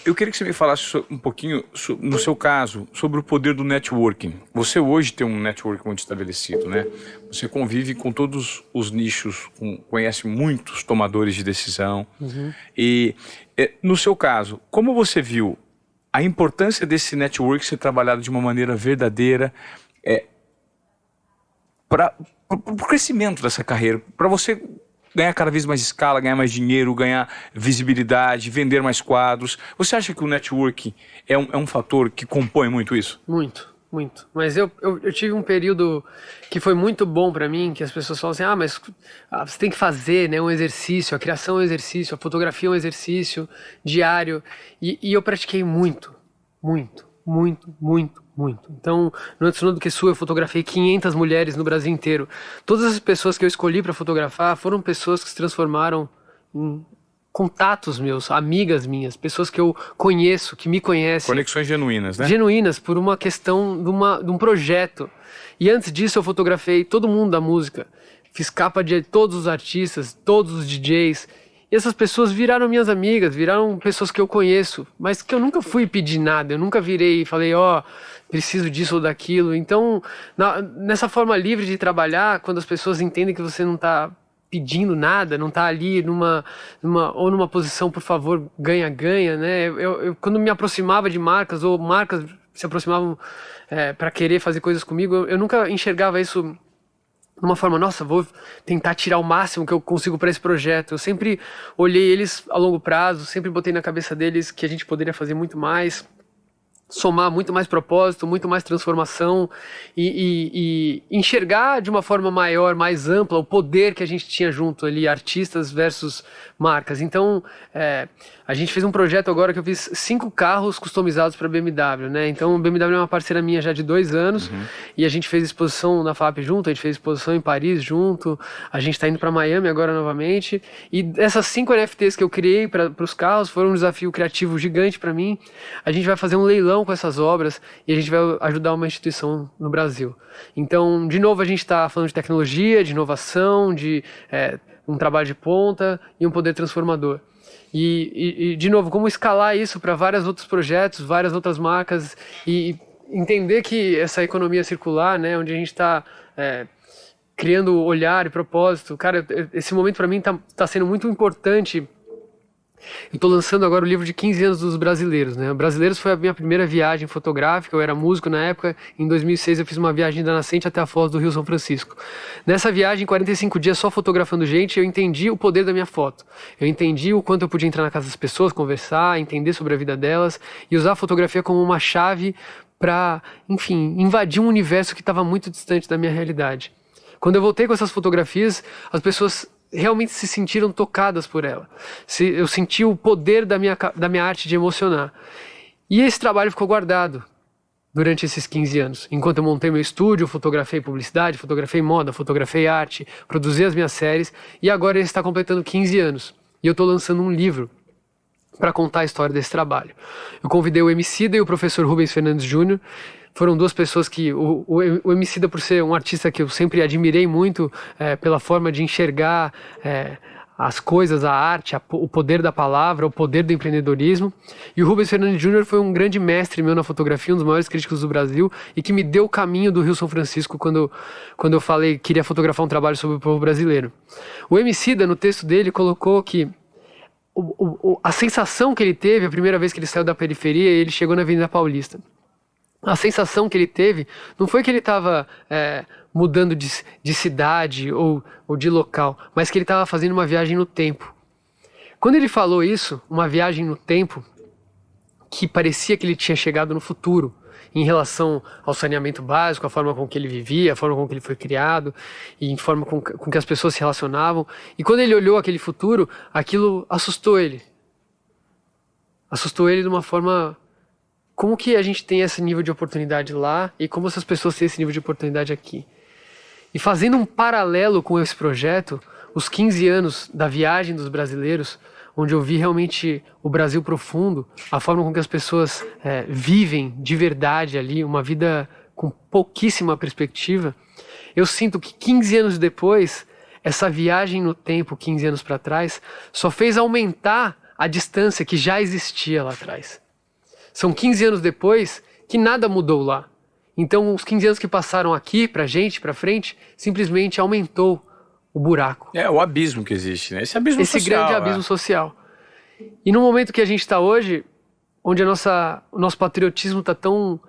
Eu queria que você me falasse um pouquinho, no seu caso, sobre o poder do networking. Você hoje tem um networking muito estabelecido, né? Você convive com todos os nichos, conhece muitos tomadores de decisão. E, no seu caso, como você viu a importância desse network ser trabalhado de uma maneira verdadeira para o crescimento dessa carreira, para você ganhar cada vez mais escala, ganhar mais dinheiro, ganhar visibilidade, vender mais quadros? Você acha que o networking é um fator que compõe muito isso? Muito, muito. Mas eu tive um período que foi muito bom pra mim, que as pessoas falam assim, mas você tem que fazer, né, um exercício, a criação é um exercício, a fotografia é um exercício diário. E eu pratiquei muito. Então, no Tsunodo Kesu eu fotografei 500 mulheres no Brasil inteiro. Todas as pessoas que eu escolhi para fotografar foram pessoas que se transformaram em contatos meus, amigas minhas, pessoas que eu conheço, que me conhecem. Conexões genuínas, né? Genuínas, por uma questão de um projeto. E antes disso eu fotografei todo mundo da música. Fiz capa de todos os artistas, todos os DJs. E essas pessoas viraram minhas amigas, viraram pessoas que eu conheço, mas que eu nunca fui pedir nada, eu nunca virei e falei, preciso disso ou daquilo. Então, nessa forma livre de trabalhar, quando as pessoas entendem que você não está pedindo nada, não está ali numa posição, por favor, ganha-ganha, né? Eu, quando me aproximava de marcas, ou marcas se aproximavam para querer fazer coisas comigo, eu nunca enxergava isso de uma forma, nossa, vou tentar tirar o máximo que eu consigo para esse projeto. Eu sempre olhei eles a longo prazo, sempre botei na cabeça deles que a gente poderia fazer muito mais, somar muito mais propósito, muito mais transformação e enxergar de uma forma maior, mais ampla, o poder que a gente tinha junto ali, artistas versus marcas. Então, a gente fez um projeto agora que eu fiz 5 carros customizados para BMW, né? Então, a BMW é uma parceira minha já de 2 anos e a gente fez exposição na FAP junto, a gente fez exposição em Paris junto, a gente está indo para Miami agora novamente. E essas 5 NFTs que eu criei para os carros foram um desafio criativo gigante para mim. A gente vai fazer um leilão com essas obras e a gente vai ajudar uma instituição no Brasil. Então, de novo, a gente está falando de tecnologia, de inovação, de um trabalho de ponta e um poder transformador. E de novo, como escalar isso para vários outros projetos, várias outras marcas e entender que essa economia circular, né, onde a gente está criando olhar e propósito, cara, esse momento para mim tá sendo muito importante. Eu estou lançando agora o livro de 15 anos dos Brasileiros, né? Brasileiros foi a minha primeira viagem fotográfica, eu era músico na época, em 2006 eu fiz uma viagem da Nascente até a Foz do Rio São Francisco. Nessa viagem, 45 dias só fotografando gente, eu entendi o poder da minha foto. Eu entendi o quanto eu podia entrar na casa das pessoas, conversar, entender sobre a vida delas e usar a fotografia como uma chave para, enfim, invadir um universo que estava muito distante da minha realidade. Quando eu voltei com essas fotografias, as pessoas realmente se sentiram tocadas por ela. Eu senti o poder da minha arte de emocionar. E esse trabalho ficou guardado durante esses 15 anos. Enquanto eu montei meu estúdio, fotografei publicidade, fotografei moda, fotografei arte, produzi as minhas séries, e agora ele está completando 15 anos. E eu estou lançando um livro para contar a história desse trabalho. Eu convidei o Emicida e o professor Rubens Fernandes Júnior. Foram 2 pessoas que... O Emicida, por ser um artista que eu sempre admirei muito, pela forma de enxergar as coisas, a arte, o poder da palavra, o poder do empreendedorismo. E o Rubens Fernandes Júnior foi um grande mestre meu na fotografia, um dos maiores críticos do Brasil, e que me deu o caminho do Rio São Francisco quando eu falei que queria fotografar um trabalho sobre o povo brasileiro. O Emicida, no texto dele, colocou que a sensação que ele teve a primeira vez que ele saiu da periferia e ele chegou na Avenida Paulista. A sensação que ele teve não foi que ele estava mudando de cidade ou de local, mas que ele estava fazendo uma viagem no tempo. Quando ele falou isso, uma viagem no tempo, que parecia que ele tinha chegado no futuro, em relação ao saneamento básico, a forma com que ele vivia, a forma com que ele foi criado, e em forma com que as pessoas se relacionavam. E quando ele olhou aquele futuro, aquilo assustou ele. Assustou ele de uma forma... Como que a gente tem esse nível de oportunidade lá e como essas pessoas têm esse nível de oportunidade aqui? E fazendo um paralelo com esse projeto, os 15 anos da viagem dos brasileiros, onde eu vi realmente o Brasil profundo, a forma com que as pessoas vivem de verdade ali, uma vida com pouquíssima perspectiva, eu sinto que 15 anos depois, essa viagem no tempo, 15 anos para trás, só fez aumentar a distância que já existia lá atrás. São 15 anos depois que nada mudou lá. Então, os 15 anos que passaram aqui, pra gente, pra frente, simplesmente aumentou o buraco. É o abismo que existe, né? Esse abismo social. Esse grande abismo social. E no momento que a gente está hoje, onde o nosso patriotismo está tão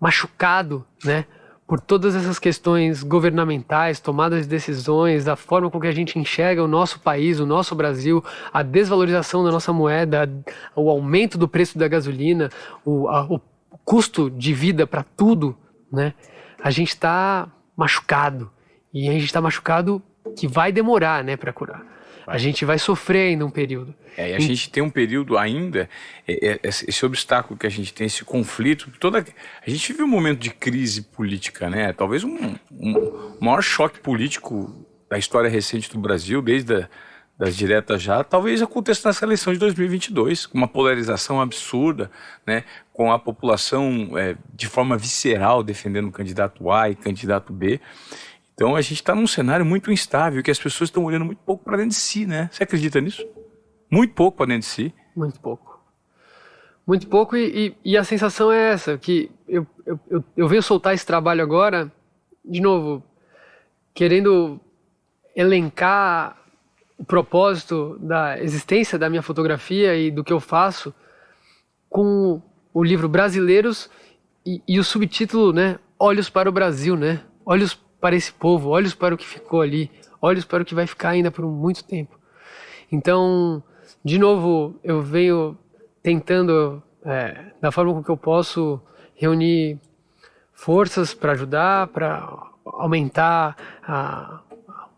machucado, né? Por todas essas questões governamentais, tomadas de decisões, da forma com que a gente enxerga o nosso país, o nosso Brasil, a desvalorização da nossa moeda, o aumento do preço da gasolina, o custo de vida para tudo, né? A gente está machucado. E a gente está machucado que vai demorar, né, para curar. A gente vai sofrer ainda um período. E a gente tem um período ainda, esse obstáculo que a gente tem, esse conflito, a gente vive um momento de crise política, né? Talvez o maior choque político da história recente do Brasil, desde das diretas já, talvez aconteça nessa eleição de 2022, com uma polarização absurda, né? Com a população de forma visceral defendendo o candidato A e candidato B. Então a gente está num cenário muito instável, que as pessoas estão olhando muito pouco para dentro de si, né? Você acredita nisso? Muito pouco para dentro de si. Muito pouco. Muito pouco e a sensação é essa, que eu venho soltar esse trabalho agora, de novo, querendo elencar o propósito da existência da minha fotografia e do que eu faço com o livro Brasileiros e o subtítulo, né? Olhos para o Brasil, né? Olhos para esse povo, olhos para o que ficou ali, olhos para o que vai ficar ainda por muito tempo. Então, de novo, eu venho tentando, da forma com que eu posso, reunir forças para ajudar, para aumentar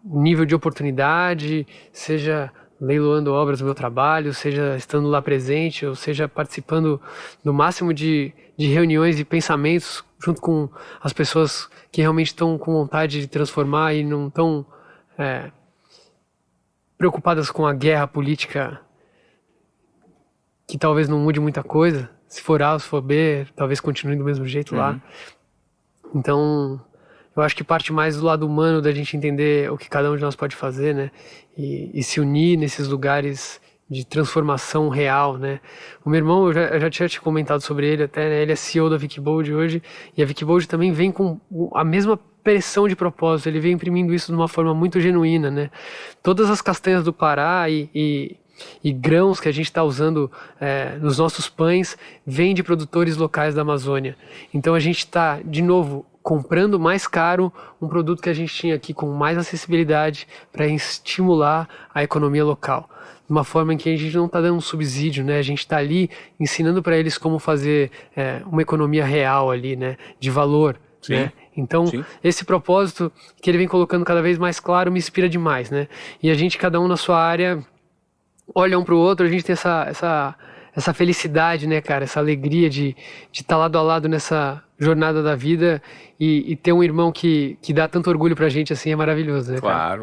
o nível de oportunidade, seja leiloando obras do meu trabalho, seja estando lá presente, ou seja participando do máximo de reuniões e pensamentos junto com as pessoas que realmente estão com vontade de transformar e não estão preocupadas com a guerra política que talvez não mude muita coisa. Se for A ou se for B, talvez continue do mesmo jeito lá. Então, eu acho que parte mais do lado humano da gente entender o que cada um de nós pode fazer, né? E se unir nesses lugares de transformação real, né? O meu irmão, eu já tinha te comentado sobre ele até, né? Ele é CEO da Wikibold hoje, e a Wikibold também vem com a mesma pressão de propósito, ele vem imprimindo isso de uma forma muito genuína, né? Todas as castanhas do Pará e grãos que a gente está usando nos nossos pães vêm de produtores locais da Amazônia. Então a gente está, de novo, comprando mais caro um produto que a gente tinha aqui com mais acessibilidade para estimular a economia local. De uma forma em que a gente não está dando um subsídio, né? A gente está ali ensinando para eles como fazer uma economia real ali, né? De valor, Sim. né? Então, Sim. Esse propósito que ele vem colocando cada vez mais claro me inspira demais, né? E a gente, cada um na sua área, olha um para o outro, a gente tem essa felicidade, né, cara? Essa alegria de estar lado a lado nessa jornada da vida e ter um irmão que dá tanto orgulho pra gente, assim, é maravilhoso, né, cara? Claro.